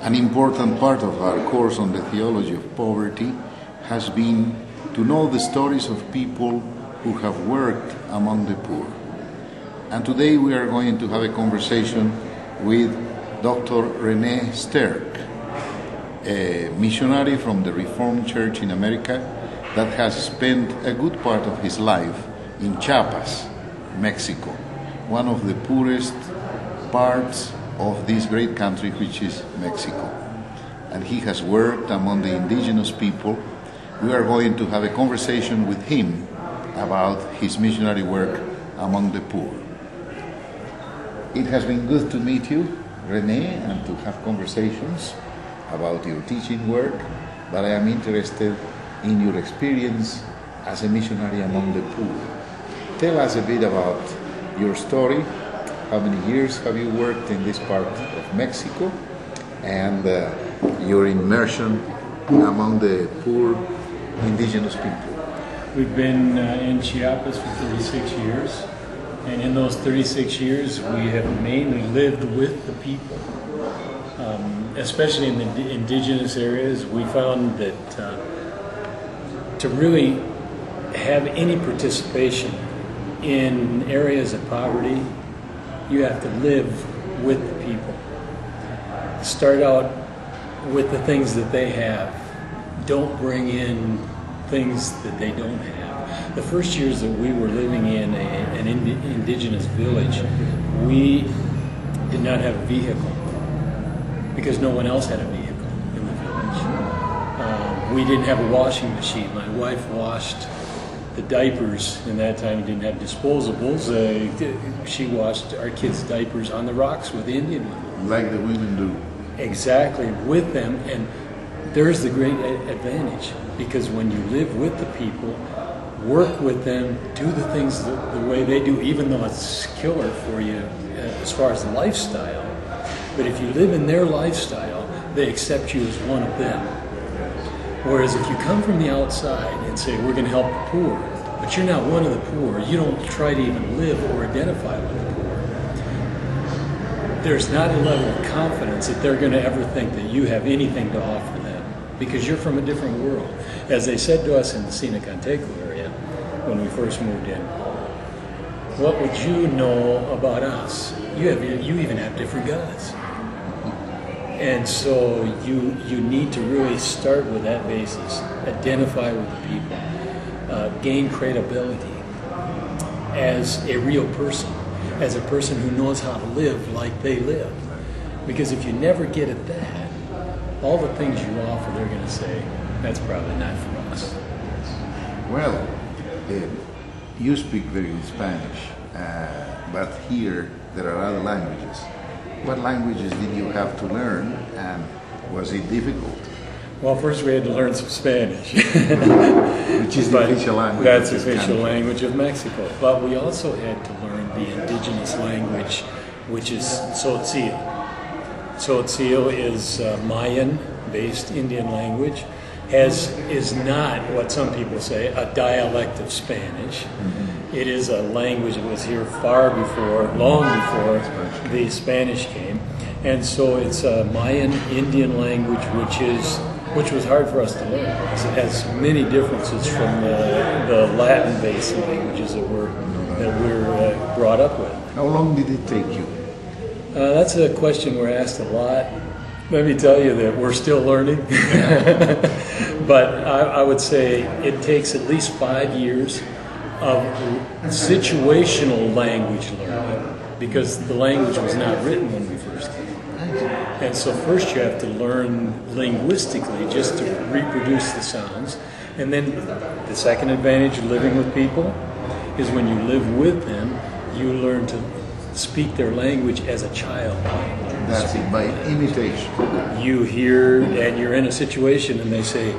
An important part of our course on the theology of poverty has been to know the stories of people who have worked among the poor. And today we are going to have a conversation with Dr. René Sterk, a missionary from the Reformed Church in America that has spent a good part of his life in Chiapas, Mexico, one of the poorest parts of this great country, which is Mexico. And he has worked among the indigenous people. We are going to have a conversation with him about his missionary work among the poor. It has been good to meet you, René, and to have conversations about your teaching work, but I am interested in your experience as a missionary among the poor. Tell us a bit about your story. How many years have you worked in this part of Mexico, and your immersion among the poor indigenous people? We've been in Chiapas for 36 years, and in those 36 years we have mainly lived with the people. Especially in the indigenous areas, we found that to really have any participation in areas of poverty, you have to live with the people. Start out with the things that they have. Don't bring in things that they don't have. The first years that we were living in an indigenous village, we did not have a vehicle because no one else had a vehicle in the village. We didn't have a washing machine. My wife washed the diapers. In that time, we didn't have disposables. She washed our kids' diapers on the rocks with the Indian women. Like the women do. Exactly, with them. And there's the great advantage, because when you live with the people, work with them, do the things the way they do, even though it's killer for you as far as the lifestyle. But if you live in their lifestyle, they accept you as one of them. Whereas if you come from the outside and say, we're going to help the poor, but you're not one of the poor, you don't try to even live or identify with the poor, there's not a level of confidence that they're going to ever think that you have anything to offer them, because you're from a different world. As they said to us in the Sinacanteco area when we first moved in, what would you know about us? You even have different gods. And so you need to really start with that basis, identify with the people, gain credibility as a real person, as a person who knows how to live like they live. Because if you never get at that, all the things you offer, they're going to say, that's probably not for us. Well, you speak very good Spanish, but here there are other languages. What languages did you have to learn, and was it difficult? Well, first we had to learn some Spanish. Which is the official language. That's the official language of Mexico. But we also had to learn the indigenous language, which is Tzotzil. Tzotzil is Mayan-based Indian language. Is not what some people say a dialect of Spanish. Mm-hmm. It is a language that was here long before the Spanish came, and so it's a Mayan Indian language, which was hard for us to learn. It has many differences from the Latin-based languages that we're brought up with. How long did it take you? That's a question we're asked a lot. Let me tell you that we're still learning. But I would say it takes at least 5 years of situational language learning, because the language was not written when we first came. And so first you have to learn linguistically just to reproduce the sounds. And then the second advantage of living with people is when you live with them, you learn to speak their language as a child. That's it, by imitation. You hear, and you're in a situation, and they say,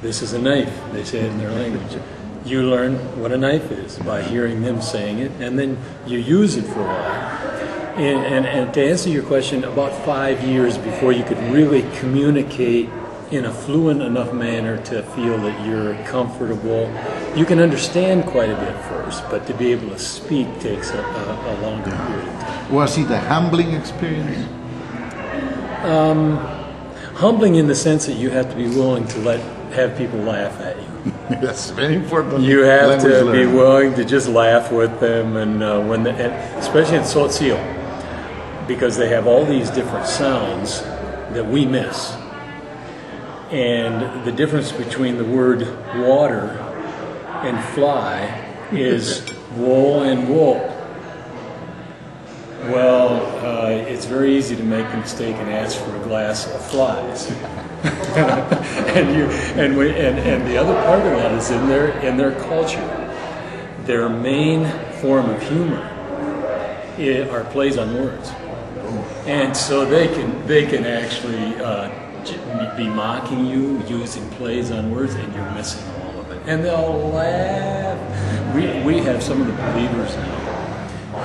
this is a knife. They say it in their language. You learn what a knife is by hearing them saying it, and then you use it for a while. And to answer your question, about 5 years before you could really communicate in a fluent enough manner to feel that you're comfortable. You can understand quite a bit first, but to be able to speak takes a longer period of time. Was it a humbling experience? Humbling in the sense that you have to be willing to have people laugh at you. That's very important. You have to language be learning. willing to just laugh with them, and especially in Socio, because they have all these different sounds that we miss. And the difference between the word water and fly is wool and wool. Well, it's very easy to make the mistake and ask for a glass of flies. and the other part of that is in their culture. Their main form of humor are plays on words, and so they can actually be mocking you using plays on words, and you're missing all of it. And they'll laugh. We have some of the believers now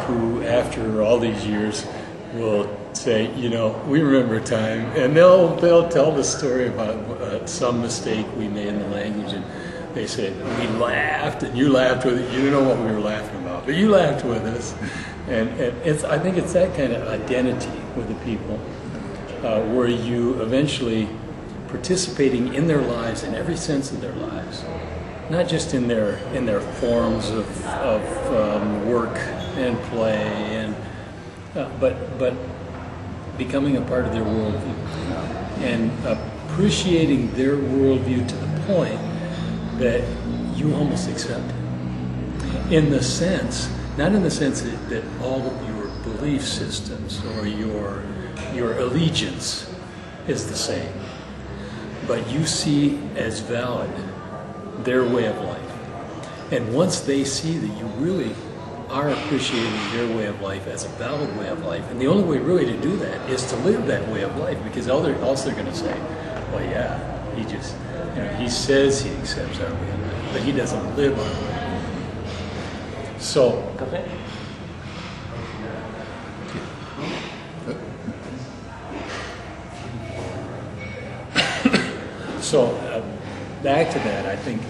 who, after all these years, will say, we remember a time, and they'll tell the story about some mistake we made in the language, and they say, we laughed, and you laughed with it. You didn't know what we were laughing about, but you laughed with us. And I think it's that kind of identity with the people, where you eventually participating in their lives, in every sense of their lives, not just in their forms of work and play, but becoming a part of their worldview and appreciating their worldview to the point that you almost accept it. Not in the sense that all of your belief systems or your allegiance is the same, but you see as valid their way of life. And once they see that you really are appreciating their way of life as a valid way of life, and the only way really to do that is to live that way of life, because else they're going to say, well, yeah, he says he accepts our way of life, but he doesn't live our way of life. So, back to that, I think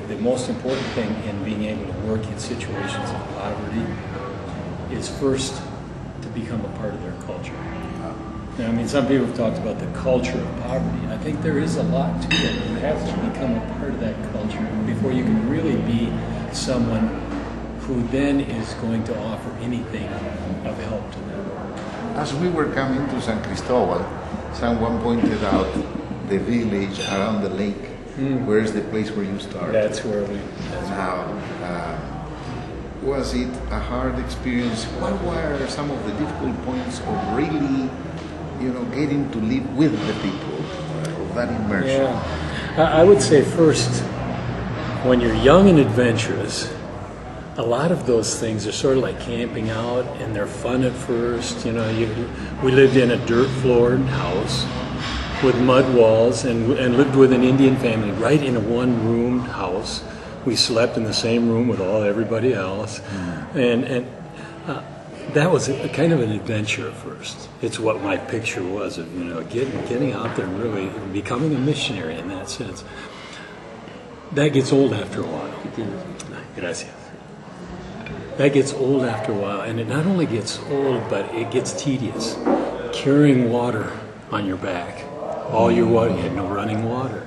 the most important thing in being able to work in situations of poverty is first to become a part of their culture. Now, some people have talked about the culture of poverty, and I think there is a lot to it. You have to become a part of that culture before you can really be someone who then is going to offer anything of help to them. As we were coming to San Cristobal, someone pointed out the village around the lake. Where is the place where you started? That's where we. Now, was it a hard experience? What were some of the difficult points of really, getting to live with the people, of that immersion? Yeah, I would say first, when you're young and adventurous, a lot of those things are sort of like camping out, and they're fun at first. We lived in a dirt-floored house with mud walls, and lived with an Indian family right in a one-room house. We slept in the same room with everybody else, and that was kind of an adventure at first. It's what my picture was of getting out there and really becoming a missionary in that sense. That gets old after a while. Gracias. That gets old after a while, and it not only gets old, but it gets tedious. Carrying water on your back. All your water, you had no running water.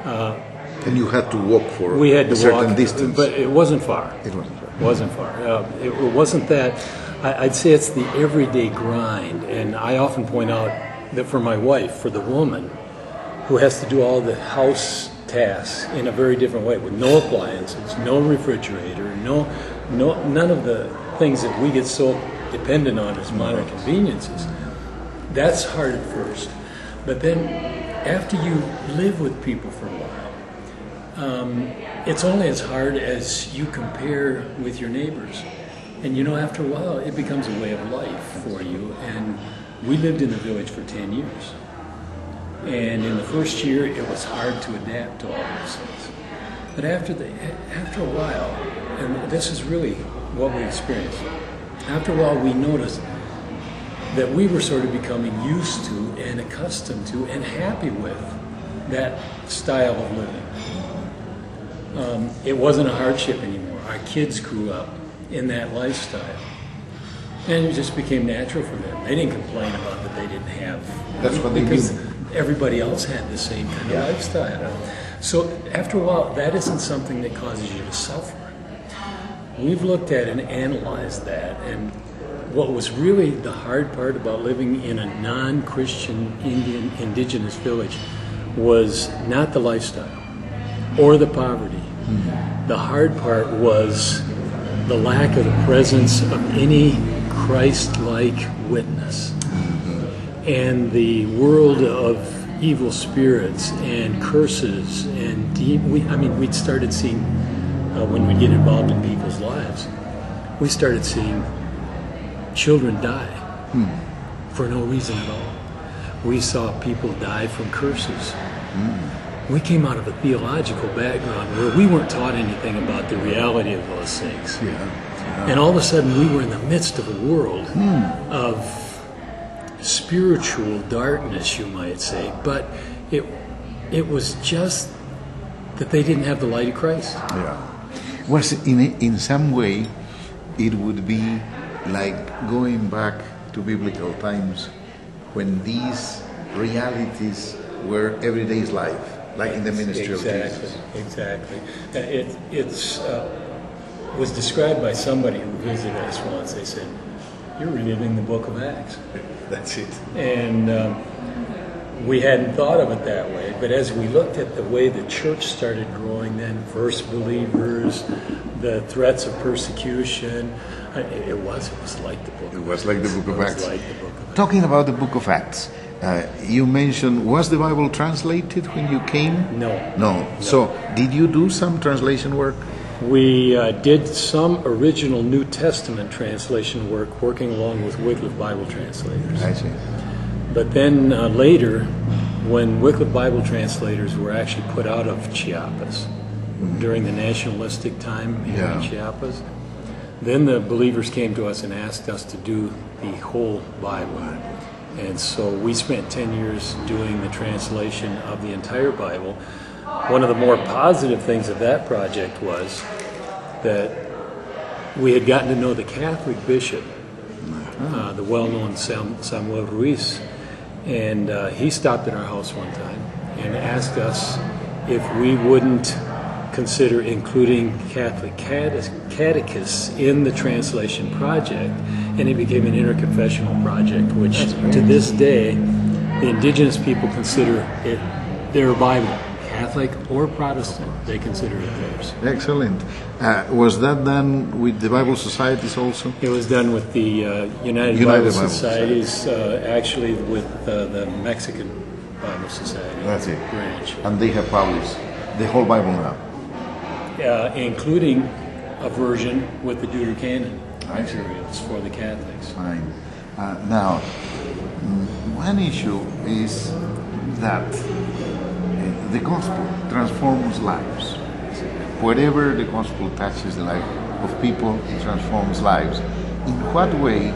And you had to walk for a certain distance. But it wasn't far. It wasn't far. It wasn't far. It wasn't that. I'd say it's the everyday grind. And I often point out that for my wife, for the woman, who has to do all the house tasks in a very different way, with no appliances, no refrigerator, none of the things that we get so dependent on as modern conveniences. That's hard at first. But then, after you live with people for a while, it's only as hard as you compare with your neighbors. And after a while, it becomes a way of life for you. And we lived in the village for 10 years. And in the first year, it was hard to adapt to all those things. But after a while, and this is really what we experienced, after a while we noticed that we were sort of becoming used to and accustomed to and happy with that style of living. It wasn't a hardship anymore. Our kids grew up in that lifestyle. And it just became natural for them. They didn't complain about that they didn't have. That's what they because did. everybody else had the same kind of lifestyle. So after a while, that isn't something that causes you to suffer. We've looked at and analyzed that, and what was really the hard part about living in a non-Christian indigenous village was not the lifestyle or the poverty. The hard part was the lack of the presence of any Christ-like witness. And the world of evil spirits and curses and we'd started seeing when we get involved in people's lives, we started seeing children die for no reason at all. We saw people die from curses. We came out of a theological background where we weren't taught anything about the reality of those things. And all of a sudden we were in the midst of a world of spiritual darkness, you might say, but it was just that they didn't have the light of Christ. Was in some way it would be like going back to biblical times when these realities were everyday's life, like in the ministry of Jesus. Exactly. It's was described by somebody who visited us once. They said, "You're reliving the book of Acts." That's it. And we hadn't thought of it that way, but as we looked at the way the church started growing then, first believers, the threats of persecution, it was like the book of Acts. It was like the book of Acts. Like the book of Acts. Talking about the book of Acts, you mentioned, was the Bible translated when you came? No. So, did you do some translation work? We did some original New Testament translation work working along with Wycliffe Bible translators. I see. But then later, when Wycliffe Bible translators were actually put out of Chiapas during the nationalistic time in Chiapas, then the believers came to us and asked us to do the whole Bible. And so we spent 10 years doing the translation of the entire Bible. One of the more positive things of that project was that we had gotten to know the Catholic bishop, the well-known Samuel Ruiz, and he stopped at our house one time and asked us if we wouldn't consider including Catholic catechists in the translation project, and it became an interconfessional project, which to this day the indigenous people consider it their Bible. Catholic or Protestant, they consider it theirs. Excellent. Was that done with the Bible Societies also? It was done with the United Bible Societies, actually with the Mexican Bible Society. That's it. Branch. And they have published the whole Bible now? Including a version with the Deuterocanon materials for the Catholics. Fine. Now, one issue is that the gospel transforms lives. Wherever the gospel touches the life of people, it transforms lives. In what way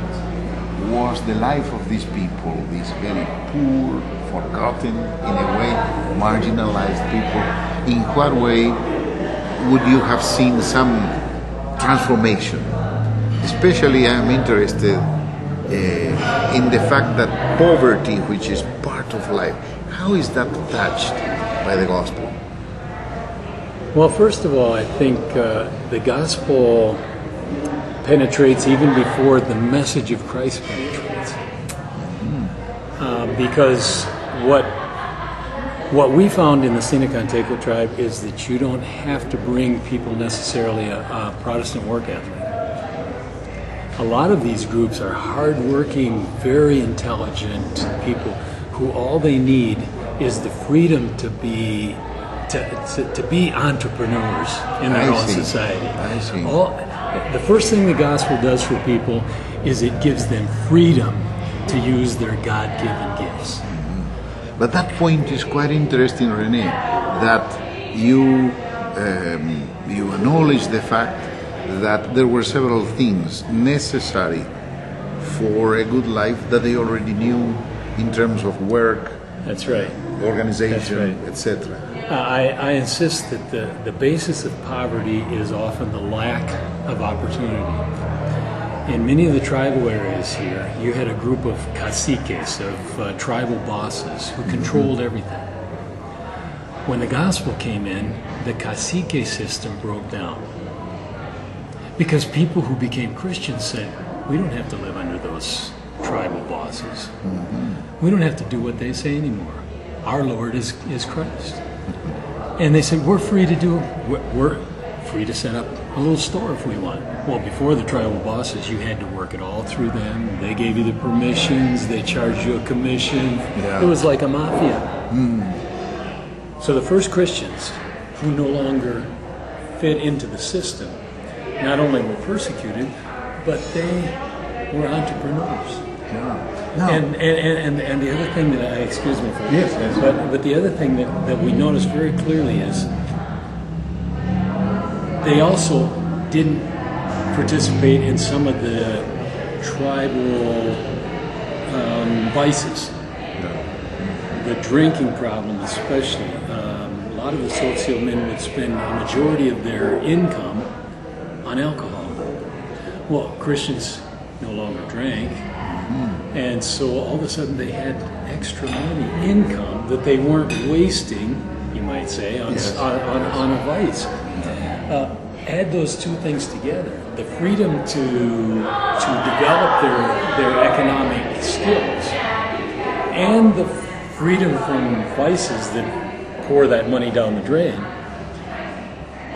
was the life of these people, these very poor, forgotten, in a way, marginalized people, in what way would you have seen some transformation? Especially I'm interested in the fact that poverty, which is part of life, how is that touched by the gospel? Well, first of all, I think the gospel penetrates even before the message of Christ penetrates. Because what we found in the Sinacanteco tribe is that you don't have to bring people necessarily a Protestant work ethic. A lot of these groups are hardworking, very intelligent people who all they need is the freedom to be entrepreneurs in their own society. I see. The first thing the gospel does for people is it gives them freedom to use their God-given gifts. But that point is quite interesting, René, that you acknowledge the fact that there were several things necessary for a good life that they already knew in terms of work. That's right. Organization, etc. I insist that the basis of poverty is often the lack of opportunity. in many of the tribal areas here, you had a group of caciques, of tribal bosses who controlled everything. When the gospel came in, the cacique system broke down. Because people who became Christians said, we don't have to live under those tribal bosses. We don't have to do what they say anymore. Our Lord is Christ. And they said, we're free to do, we're free to set up a little store if we want. Well, before the tribal bosses, you had to work it all through them. They gave you the permissions, they charged you a commission. Yeah. It was like a mafia. So the first Christians who no longer fit into the system, not only were persecuted, but they were entrepreneurs. Yeah. No. And the other thing that excuse me for this, but the other thing that we noticed very clearly is they also didn't participate in some of the tribal vices. The drinking problem especially. A lot of the socio men would spend a majority of their income on alcohol. Well, Christians no longer drank, and so all of a sudden they had extra money, income that they weren't wasting, you might say, on a vice. Add those two things together: the freedom to develop their economic skills, and the freedom from vices that pour that money down the drain.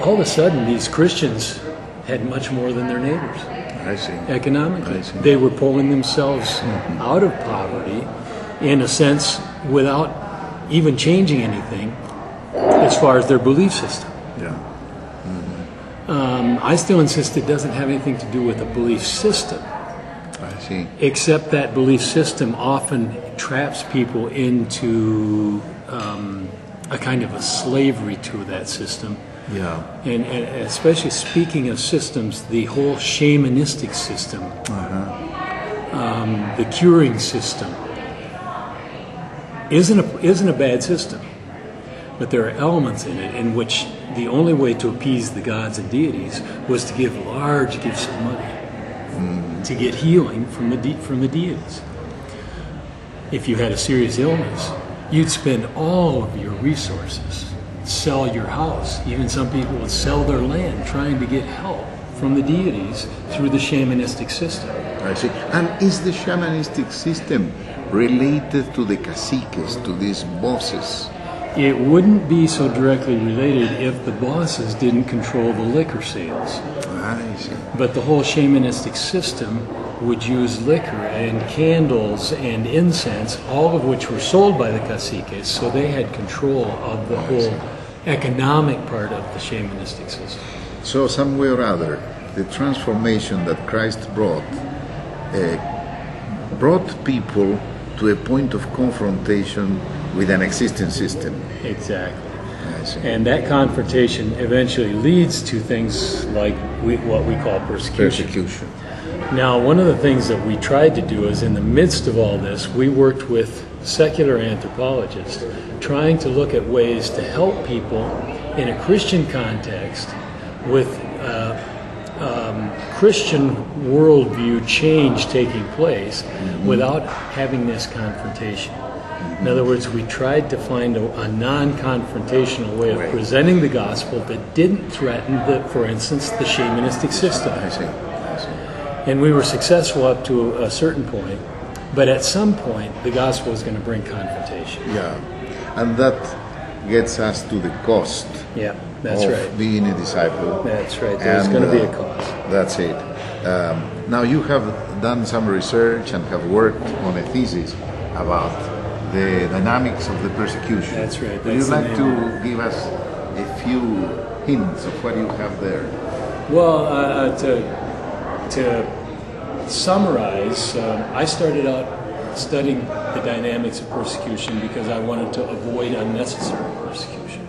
All of a sudden, these Christians had much more than their neighbors. I see. Economically. I see. They were pulling themselves out of poverty, in a sense, without even changing anything as far as their belief system. Yeah. I still insist it doesn't have anything to do with a belief system. I see. Except that belief system often traps people into a kind of a slavery to that system. Yeah. And especially speaking of systems, the whole shamanistic system, the curing system, isn't a bad system. But there are elements in it in which the only way to appease the gods and deities was to give large gifts of money to get healing from the deities. If you had a serious illness, you'd spend all of your resources, sell your house. Even some people would sell their land trying to get help from the deities through the shamanistic system. I see. And is the shamanistic system related to the caciques, to these bosses? It wouldn't be so directly related if the bosses didn't control the liquor sales. I see. But the whole shamanistic system would use liquor and candles and incense, all of which were sold by the caciques, so they had control of the whole economic part of the shamanistic system. So some way or other, the transformation that Christ brought people to a point of confrontation with an existing system. Exactly. I see. And that confrontation eventually leads to things like what we call persecution. Now, one of the things that we tried to do is, in the midst of all this, we worked with secular anthropologists trying to look at ways to help people in a Christian context with Christian worldview change taking place without having this confrontation. In other words, we tried to find a non-confrontational way of presenting the gospel that didn't threaten, for instance, the shamanistic system. I see. And we were successful up to a certain point, but at some point, the gospel is going to bring confrontation. Yeah, and that gets us to the cost. Yeah, that's of right. Being a disciple. That's right. There's going to be a cost. That's it. Now you have done some research and have worked on a thesis about the dynamics of the persecution. That's right. Would you like to give us a few hints of what you have there? Well, to summarize, I started out studying the dynamics of persecution because I wanted to avoid unnecessary persecution.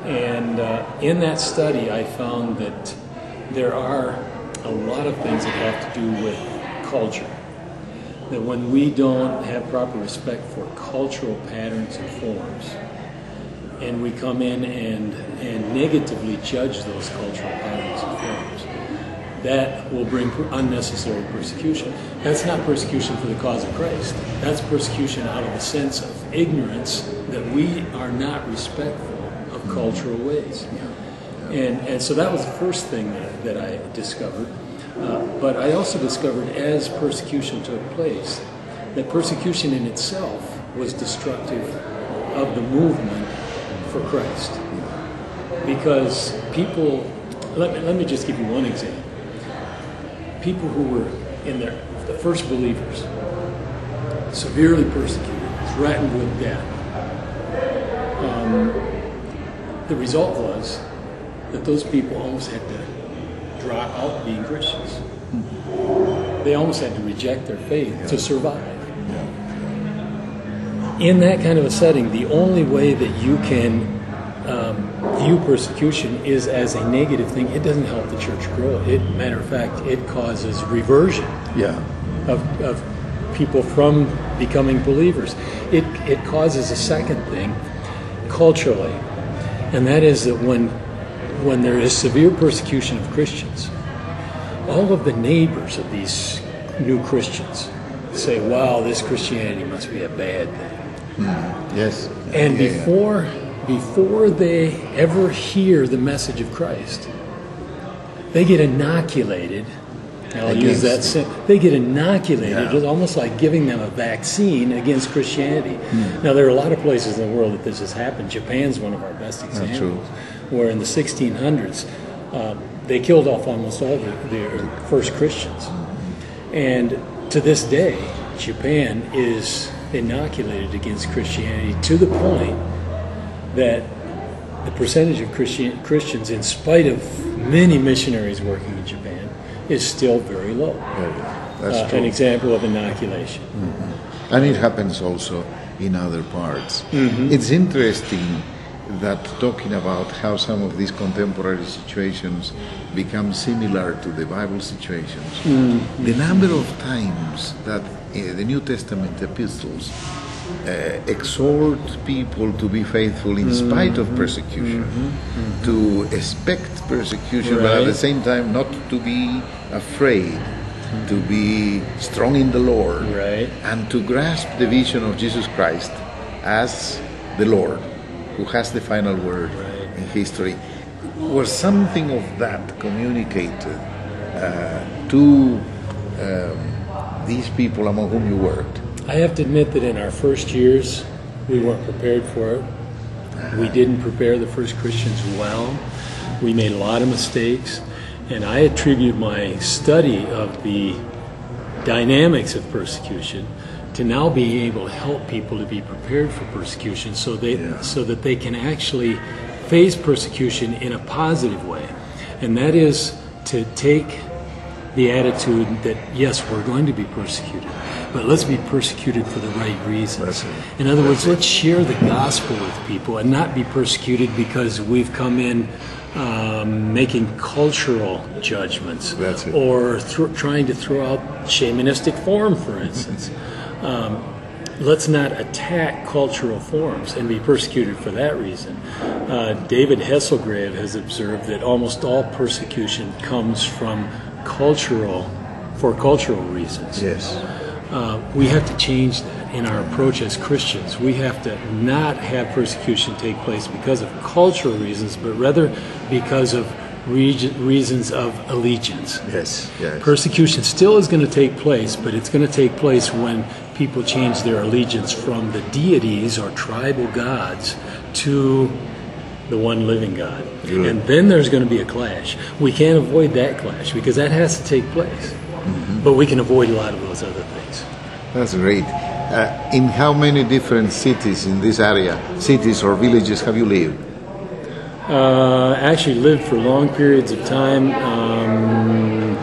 And in that study, I found that there are a lot of things that have to do with culture. That when we don't have proper respect for cultural patterns and forms, and we come in and negatively judge those cultural patterns and forms, that will bring unnecessary persecution. That's not persecution for the cause of Christ. That's persecution out of a sense of ignorance that we are not respectful of cultural ways. And so that was the first thing that I discovered. But I also discovered as persecution took place that persecution in itself was destructive of the movement for Christ. Because people, let me just give you one example. People who were in the first believers, severely persecuted, threatened with death. The result was that those people almost had to drop out being Christians. They almost had to reject their faith to survive. In that kind of a setting, the only way that you can view persecution is as a negative thing. It doesn't help the church grow. Matter of fact, it causes reversion of people from becoming believers. It causes a second thing culturally, and that is that when there is severe persecution of Christians, all of the neighbors of these new Christians say, wow, this Christianity must be a bad thing. Yes. And before they ever hear the message of Christ, they get inoculated. I'll use that. They get inoculated. It's almost like giving them a vaccine against Christianity. Now, there are a lot of places in the world that this has happened. Japan's one of our best examples, where in the 1600s, they killed off almost all the first Christians. And to this day, Japan is inoculated against Christianity to the point that the percentage of Christians, in spite of many missionaries working in Japan, is still very low. That's true. An example of inoculation. And it happens also in other parts. It's interesting that talking about how some of these contemporary situations become similar to the Bible situations, the number of times that the New Testament epistles exhort people to be faithful in spite of persecution, to expect persecution, but at the same time not to be afraid, to be strong in the Lord, and to grasp the vision of Jesus Christ as the Lord, who has the final word in history. Was something of that communicated to these people among whom you worked? I have to admit that in our first years, we weren't prepared for it. We didn't prepare the first Christians well. We made a lot of mistakes. And I attribute my study of the dynamics of persecution to now being able to help people to be prepared for persecution so that they can actually face persecution in a positive way. And that is to take the attitude that, yes, we're going to be persecuted, but let's be persecuted for the right reasons. In other words, let's share the gospel with people and not be persecuted because we've come in making cultural judgments or trying to throw out shamanistic form, for instance. Let's not attack cultural forms and be persecuted for that reason. David Hasselgrave has observed that almost all persecution comes from cultural reasons. We have to change that in our approach as Christians. We have to not have persecution take place because of cultural reasons, but rather because of reasons of allegiance. Persecution still is going to take place, but it's going to take place when people change their allegiance from the deities or tribal gods to the one living God. And then there's going to be a clash. We can't avoid that clash because that has to take place. But we can avoid a lot of those other things. That's great. In how many different cities in this area, cities or villages, have you lived? Actually lived for long periods of time,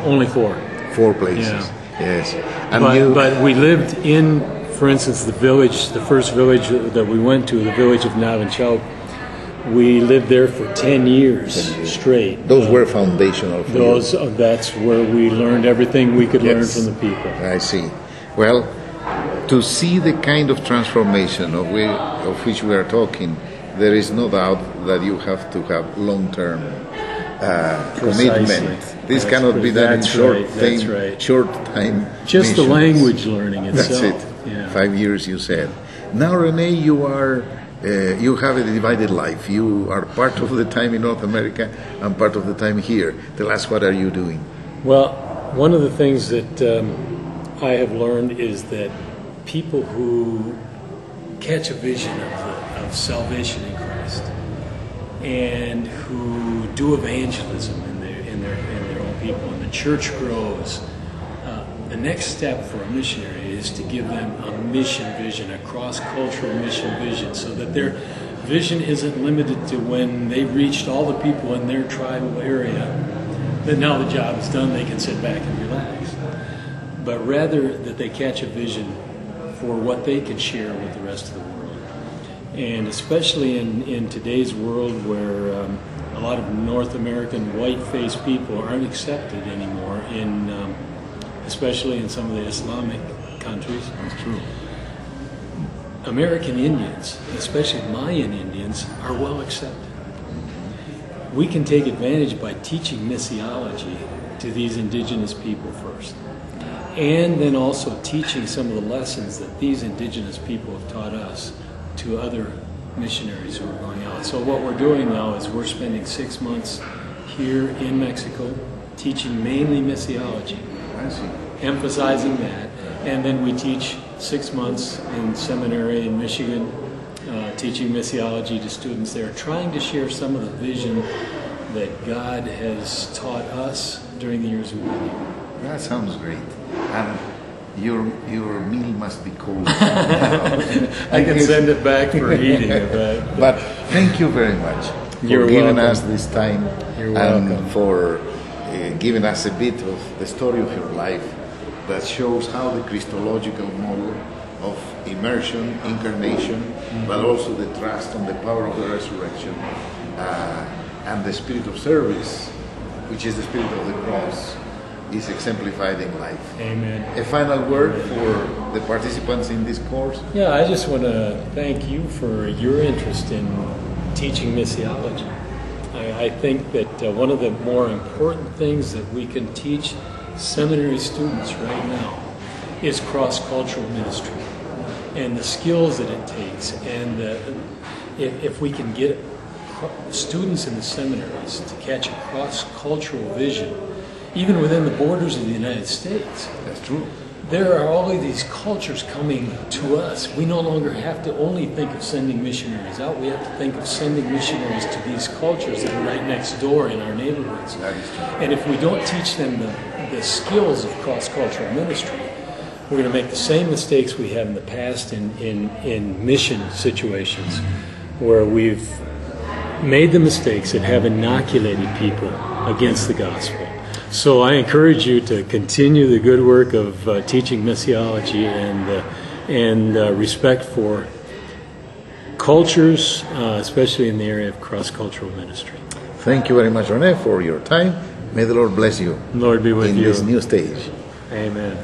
only 4. 4 places. Yes. And but we lived in, for instance, the first village that we went to, the village of Navanchau. We lived there for 10 years straight. Those were foundational for you. That's where we learned everything we could learn from the people. I see. Well, to see the kind of transformation of which we are talking, there is no doubt that you have to have long-term commitment. This cannot be done in short time. Just the language learning itself. That's it. Yeah. 5 years, you said. Now, Rene, you have a divided life. You are part of the time in North America and part of the time here. Tell us, what are you doing? Well, one of the things that I have learned is that people who catch a vision of salvation in Christ and who do evangelism in their own people, and the church grows, the next step for a missionary is to give them a mission vision, a cross-cultural mission vision, so that their vision isn't limited to when they've reached all the people in their tribal area, that now the job is done, they can sit back and relax. But rather that they catch a vision for what they can share with the rest of the world. And especially in today's world where a lot of North American white-faced people aren't accepted anymore, especially in some of the Islamic countries. That's true. American Indians, especially Mayan Indians, are well accepted. We can take advantage by teaching missiology to these indigenous people first, and then also teaching some of the lessons that these indigenous people have taught us to other missionaries who are going out. So what we're doing now is we're spending 6 months here in Mexico teaching mainly missiology, emphasizing that, and then we teach 6 months in seminary in Michigan, teaching missiology to students there, trying to share some of the vision that God has taught us during the years we've been here. That sounds great. And your meal must be cold. I can send it back for eating. But thank you very much for giving us this time. You're welcome. And for giving us a bit of the story of your life that shows how the Christological model of immersion, incarnation, but also the trust on the power of the resurrection and the spirit of service, which is the spirit of the cross, is exemplified in life. Amen. A final word for the participants in this course? Yeah, I just want to thank you for your interest in teaching missiology. I think that one of the more important things that we can teach seminary students right now is cross-cultural ministry and the skills that it takes. And if we can get students in the seminaries to catch a cross-cultural vision, even within the borders of the United States. That's true. There are all of these cultures coming to us. We no longer have to only think of sending missionaries out. We have to think of sending missionaries to these cultures that are right next door in our neighborhoods. That is true. And if we don't teach them the skills of cross-cultural ministry, we're going to make the same mistakes we have in the past in mission situations, where we've made the mistakes that have inoculated people against the gospel. So I encourage you to continue the good work of teaching missiology and respect for cultures, especially in the area of cross-cultural ministry. Thank you very much, Rene, for your time. May the Lord bless you. Lord be with you. In this new stage. Amen.